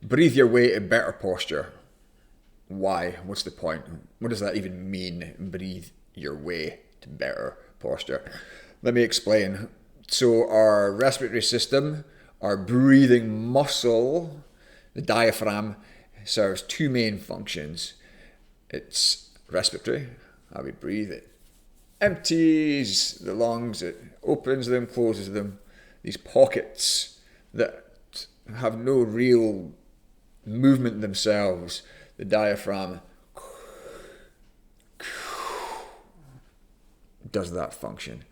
breathe your way to better posture. Why? What's the point? What does that even mean? Breathe your way to better posture. Let me explain. So our respiratory system, our breathing muscle, the diaphragm, serves two main functions. It's respiratory, how we breathe. It empties the lungs, it opens them, closes them. These pockets that have no real movement themselves, the diaphragm does that function.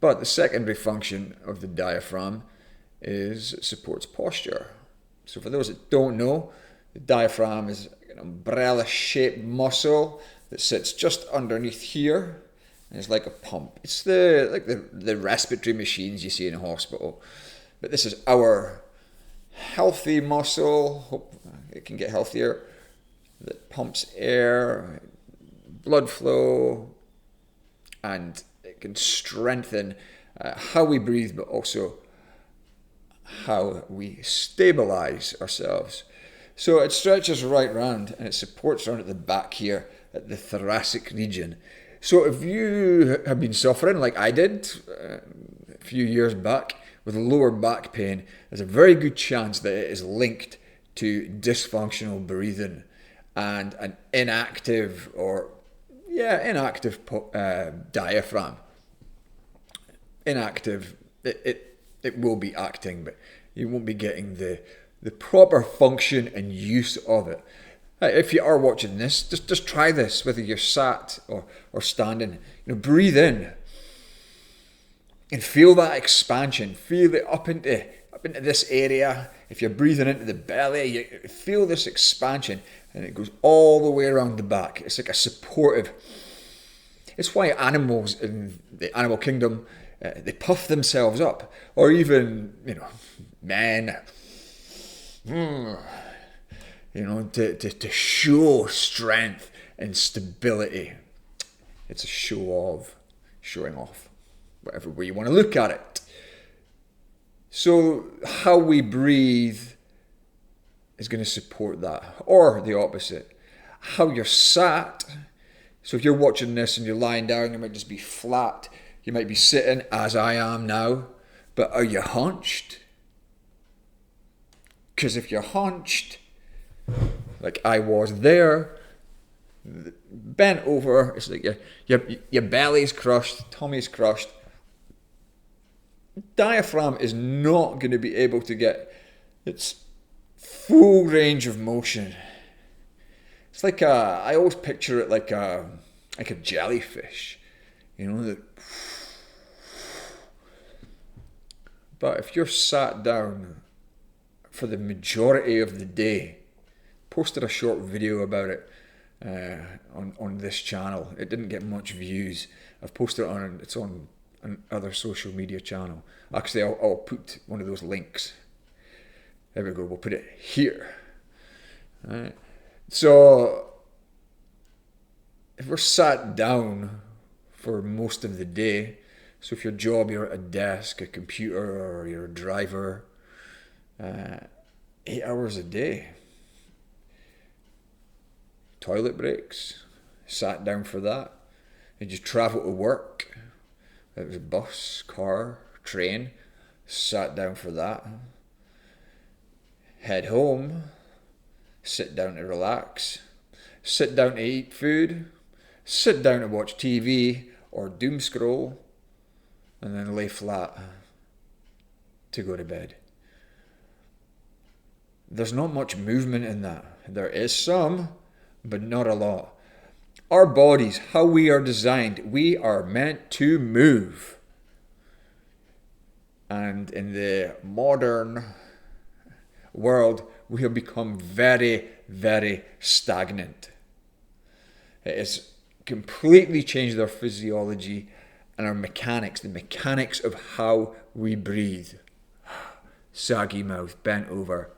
But the secondary function of the diaphragm is it supports posture. So for those that don't know, the diaphragm is an umbrella-shaped muscle that sits just underneath here, and it's like a pump. It's the respiratory machines you see in a hospital. But this is our healthy muscle. Hope it can get healthier. That pumps air, blood flow, and it can strengthen how we breathe, but also how we stabilize ourselves. So it stretches right round and it supports around at the back here at the thoracic region. So if you have been suffering like I did a few years back with lower back pain, there's a very good chance that it is linked to dysfunctional breathing and an inactive diaphragm. Inactive, it will be acting, but you won't be getting the proper function and use of it. If you are watching this, just try this, whether you're sat or standing. Breathe in and feel that expansion. Feel it up into this area. If you're breathing into the belly, you feel this expansion, and it goes all the way around the back. It's like a supportive. It's why animals in the animal kingdom they puff themselves up, or even men. To show strength and stability. It's a showing off, whatever way you want to look at it. So how we breathe is going to support that, or the opposite. How you're sat. So if you're watching this and you're lying down, you might just be flat. You might be sitting, as I am now, but are you hunched? Because if you're hunched, like I was there, bent over, it's like your belly's crushed, tummy's crushed. Diaphragm is not going to be able to get its full range of motion. It's like I always picture it like a jellyfish, But if you're sat down for the majority of the day, posted a short video about it on this channel. It didn't get much views. I've posted it on another social media channel. Actually, I'll put one of those links. There we go. We'll put it here. All right. So if we're sat down for most of the day, so if your job, you're at a desk, a computer, or you're a driver, 8 hours a day. Toilet breaks, sat down for that. And you travel to work. It was a bus, car, train, sat down for that. Head home, sit down to relax, sit down to eat food, sit down to watch TV or doom scroll, and then lay flat to go to bed. There's not much movement in that. There is some, but not a lot. Our bodies, how we are designed, we are meant to move. And in the modern world, we have become very, very stagnant. It has completely changed our physiology and our mechanics, the mechanics of how we breathe. Saggy mouth, bent over,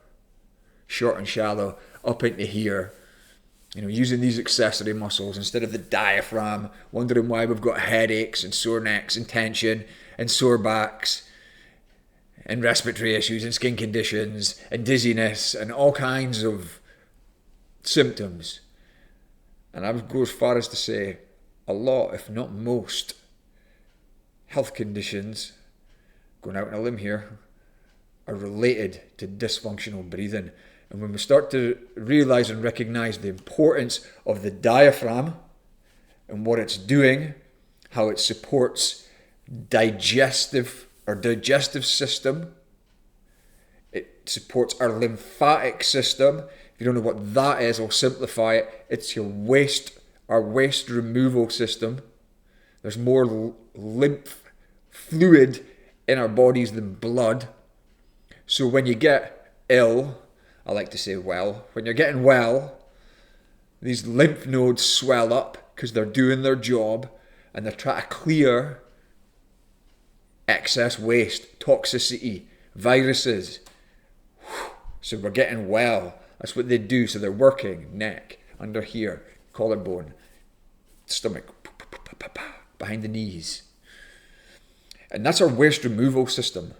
short and shallow, up into here. Using these accessory muscles instead of the diaphragm, wondering why we've got headaches and sore necks and tension and sore backs. and respiratory issues and skin conditions and dizziness and all kinds of symptoms. And I would go as far as to say a lot, if not most, health conditions, going out on a limb here, are related to dysfunctional breathing. And when we start to realize and recognize the importance of the diaphragm and what it's doing, how it supports digestive system, it supports our lymphatic system. If you don't know what that is, I'll simplify it. It's our waste removal system. There's more lymph fluid in our bodies than blood. So when you get ill, I like to say when you're getting well, these lymph nodes swell up because they're doing their job and they're trying to clear excess waste, toxicity, viruses. So we're getting well. That's what they do. So they're working neck, under here, collarbone, stomach, behind the knees. And that's our waste removal system.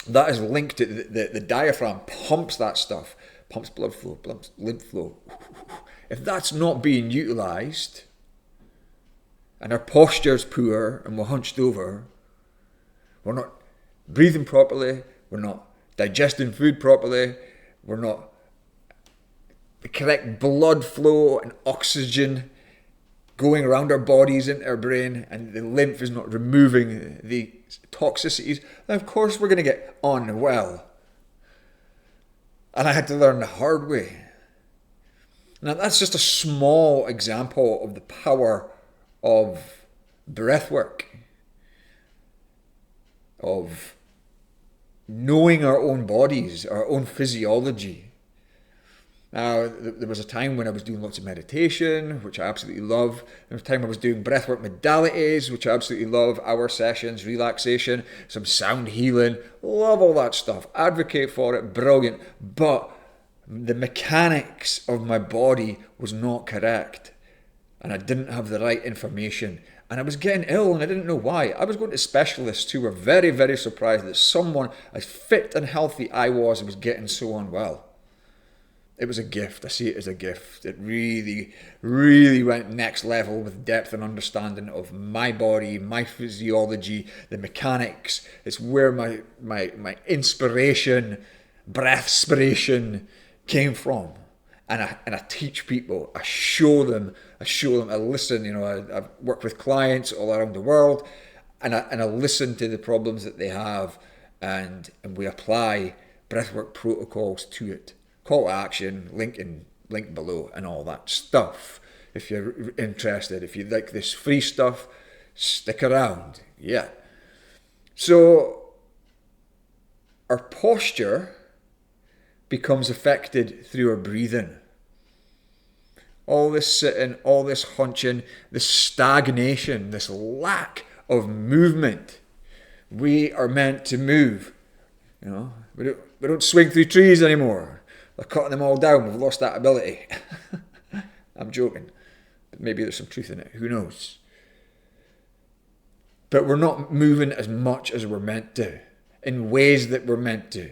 That is linked to the diaphragm, pumps that stuff, pumps blood flow, pumps lymph flow. If that's not being utilised, and our posture's poor and we're hunched over, we're not breathing properly, we're not digesting food properly, we're not the correct blood flow and oxygen going around our bodies into our brain, and the lymph is not removing the toxicities, then of course we're going to get unwell. And I had to learn the hard way. Now that's just a small example of the power of breath work, of knowing our own bodies, our own physiology. Now, there was a time when I was doing lots of meditation, which I absolutely love. There was a time I was doing breathwork modalities, which I absolutely love. Hour sessions, relaxation, some sound healing. Love all that stuff. Advocate for it. Brilliant. But the mechanics of my body was not correct. And I didn't have the right information. And I was getting ill and I didn't know why. I was going to specialists who were very, very surprised that someone as fit and healthy I was getting so unwell. It was a gift. I see it as a gift. It really, really went next level with depth and understanding of my body, my physiology, the mechanics. It's where my inspiration, breathspiration came from. And I teach people. I show them. I listen. I work with clients all around the world, and I listen to the problems that they have, and we apply breathwork protocols to it. Call to action, link below, and all that stuff. If you're interested, if you like this free stuff, stick around. Yeah. So our posture becomes affected through our breathing. All this sitting, all this hunching, this stagnation, this lack of movement. We are meant to move. We don't swing through trees anymore. They're cutting them all down. We've lost that ability. I'm joking. But maybe there's some truth in it. Who knows? But we're not moving as much as we're meant to, in ways that we're meant to.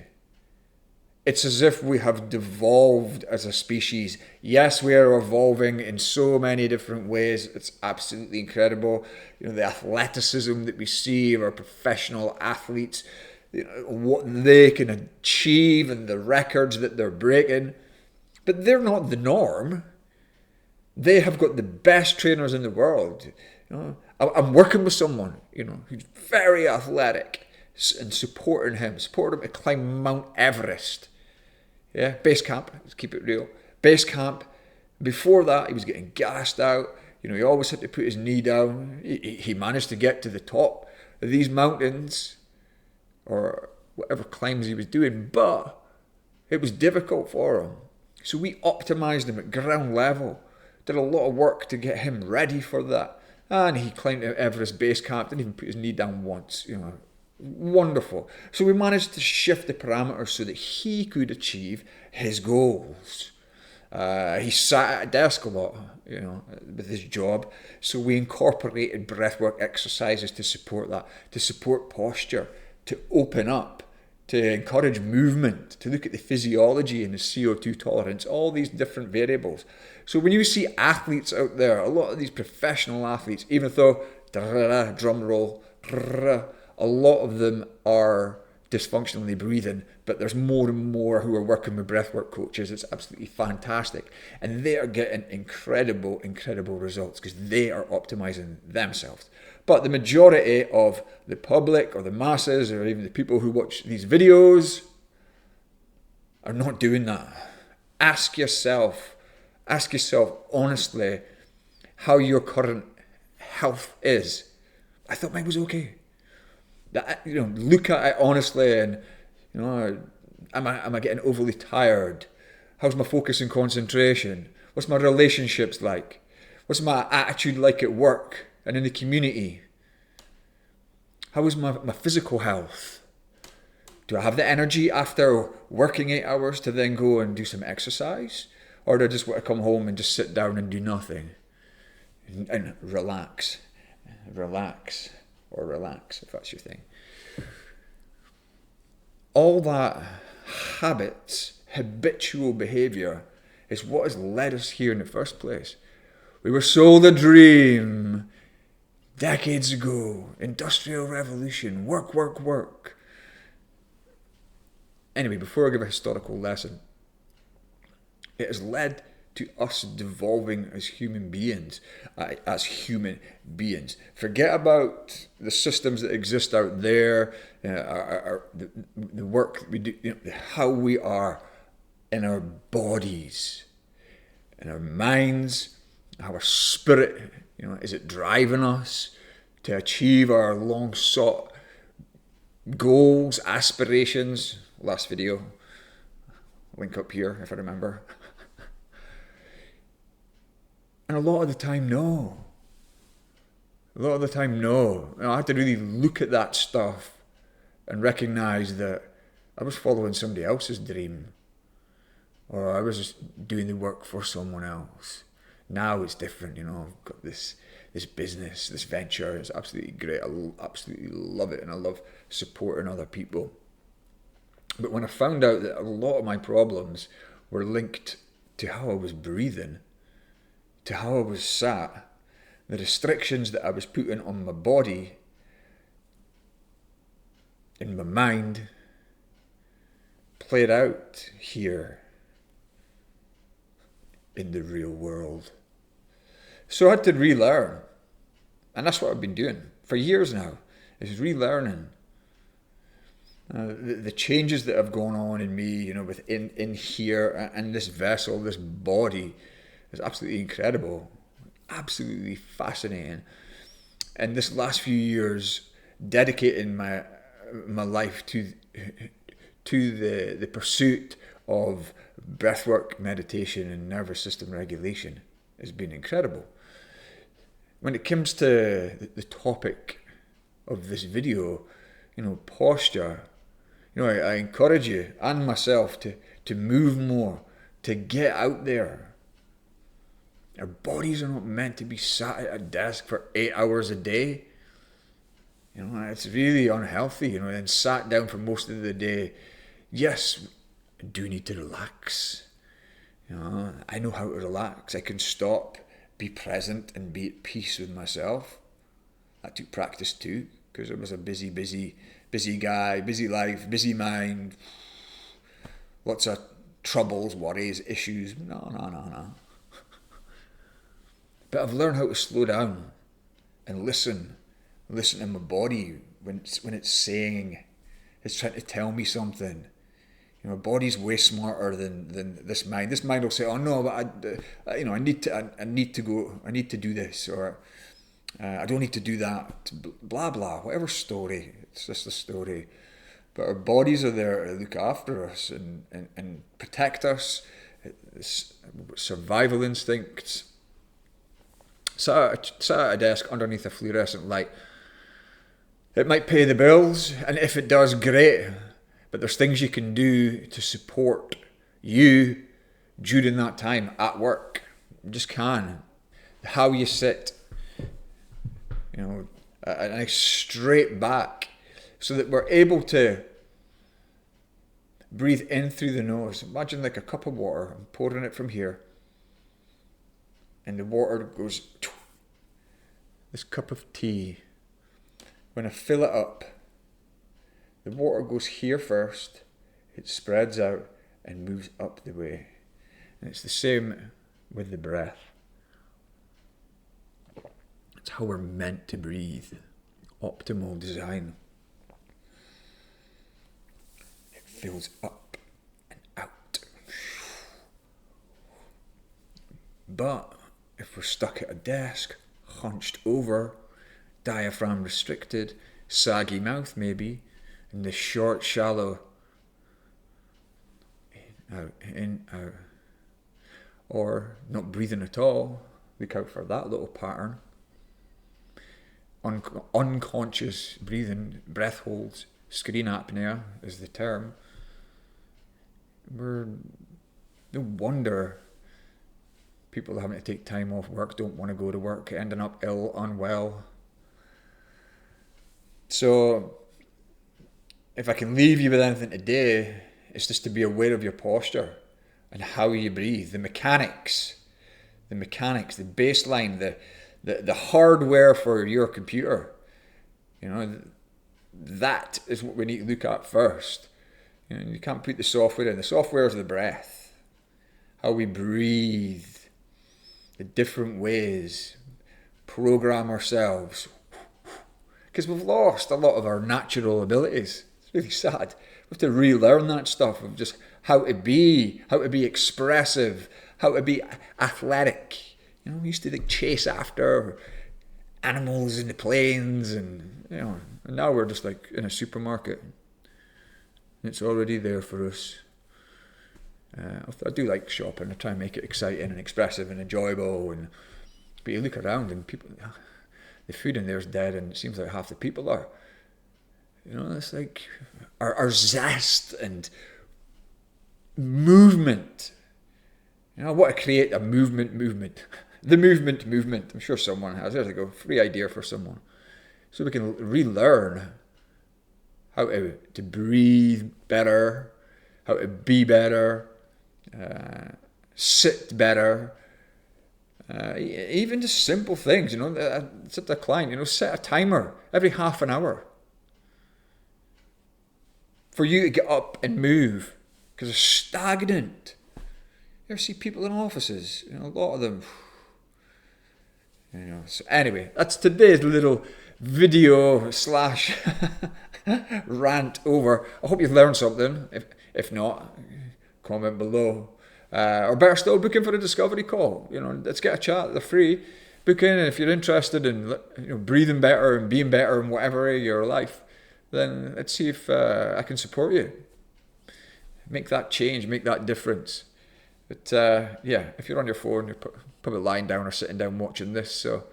It's as if we have devolved as a species. Yes, we are evolving in so many different ways. It's absolutely incredible. The athleticism that we see of our professional athletes, what they can achieve and the records that they're breaking. But they're not the norm. They have got the best trainers in the world. I'm working with someone, who's very athletic, and supporting him to climb Mount Everest. Yeah, base camp, let's keep it real. Base camp. Before that, he was getting gassed out. He always had to put his knee down. He managed to get to the top of these mountains, or whatever climbs he was doing, but it was difficult for him. So we optimized him at ground level, did a lot of work to get him ready for that. And he climbed Everest base camp, didn't even put his knee down once, Wonderful. So we managed to shift the parameters so that he could achieve his goals. He sat at a desk a lot, with his job. So we incorporated breathwork exercises to support that, to support posture, to open up, to encourage movement, to look at the physiology and the CO2 tolerance, all these different variables. So when you see athletes out there, a lot of these professional athletes, even though, drum roll, a lot of them are dysfunctionally breathing, but there's more and more who are working with breathwork coaches. It's absolutely fantastic. And they are getting incredible, incredible results because they are optimizing themselves. But the majority of the public or the masses or even the people who watch these videos are not doing that. Ask yourself honestly how your current health is. I thought mine was okay. Look at it honestly and, am I getting overly tired? How's my focus and concentration? What's my relationships like? What's my attitude like at work and in the community? How is my physical health? Do I have the energy after working 8 hours to then go and do some exercise? Or do I just want to come home and just sit down and do nothing? And relax. Relax if that's your thing. All that habitual behaviour is what has led us here in the first place. We were sold a dream decades ago. Industrial revolution. Work. Anyway, before I give a historical lesson, it has led to us devolving as human beings. Forget about the systems that exist out there, the work we do, how we are in our bodies, in our minds, how our spirit, is it driving us to achieve our long-sought goals, aspirations? Last video, link up here if I remember. And a lot of the time, no. I had to really look at that stuff and recognize that I was following somebody else's dream, or I was just doing the work for someone else. Now it's different, I've got this business, this venture. It's absolutely great. I absolutely love it, and I love supporting other people. But when I found out that a lot of my problems were linked to how I was breathing, to how I was sat, the restrictions that I was putting on my body, in my mind, played out here in the real world. So I had to relearn. And that's what I've been doing for years now, is relearning. The changes that have gone on in me, within here and this vessel, this body, is absolutely incredible, absolutely fascinating. And this last few years, dedicating my life to the pursuit of breathwork, meditation, and nervous system regulation has been incredible. When it comes to the topic of this video, posture, I encourage you and myself to move more, to get out there. Our bodies are not meant to be sat at a desk for 8 hours a day. It's really unhealthy, and sat down for most of the day. Yes, I do need to relax. I know how to relax. I can stop, be present, and be at peace with myself. That took practice too, because I was a busy guy, busy life, busy mind. Lots of troubles, worries, issues. No. But I've learned how to slow down and listen to my body when it's saying, it's trying to tell me something. My body's way smarter than this mind. This mind will say, "Oh no, but I need to go. I need to do this, or I don't need to do that." Blah blah. Whatever story. It's just a story. But our bodies are there to look after us and protect us. It's survival instincts. Sat at a desk underneath a fluorescent light. It might pay the bills, and if it does, great. But there's things you can do to support you during that time at work. You just can. How you sit, a nice straight back, so that we're able to breathe in through the nose. Imagine like a cup of water. I'm pouring it from here. And the water goes, this cup of tea. When I fill it up, the water goes here first. It spreads out and moves up the way. And it's the same with the breath. It's how we're meant to breathe. Optimal design. It fills up and out. But if we're stuck at a desk, hunched over, diaphragm restricted, saggy mouth maybe, and the short, shallow in, out, or not breathing at all, look out for that little pattern. Unconscious breathing, breath holds, screen apnea is the term. No wonder people having to take time off work, don't want to go to work, ending up ill, unwell. So, if I can leave you with anything today, it's just to be aware of your posture and how you breathe, the mechanics, the baseline, the hardware for your computer. You know, that is what we need to look at first. You know, you can't put the software in. The software is the breath, how we breathe, the different ways, program ourselves. Because we've lost a lot of our natural abilities. It's really sad. We have to relearn that stuff of just how to be expressive, how to be athletic. You know, we used to chase after animals in the plains, and you know, and now we're just like in a supermarket. It's already there for us. I do like shopping. I try and make it exciting and expressive and enjoyable. But you look around and people, the food in there is dead, and it seems like half the people are. You know, it's like our zest and movement. You know, I want to create a movement. The movement. I'm sure someone has. There we go. Free idea for someone. So we can relearn how to breathe better, how to be better, sit better. Even just simple things, you know. I said to a client, you know, set a timer every half an hour for you to get up and move, because they're stagnant. You ever see people in offices? You know, a lot of them. You know. So anyway, that's today's little video / rant over. I hope you've learned something. If not, comment below. Or better still, book in for a discovery call. You know, let's get a chat. They're free. Book in, and if you're interested in, you know, breathing better and being better in whatever area of your life, then let's see if I can support you. Make that change, make that difference. But yeah, if you're on your phone, you're probably lying down or sitting down watching this. So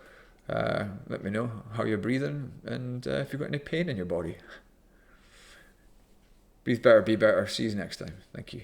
let me know how you're breathing and if you've got any pain in your body. Breathe better, be better. See you next time. Thank you.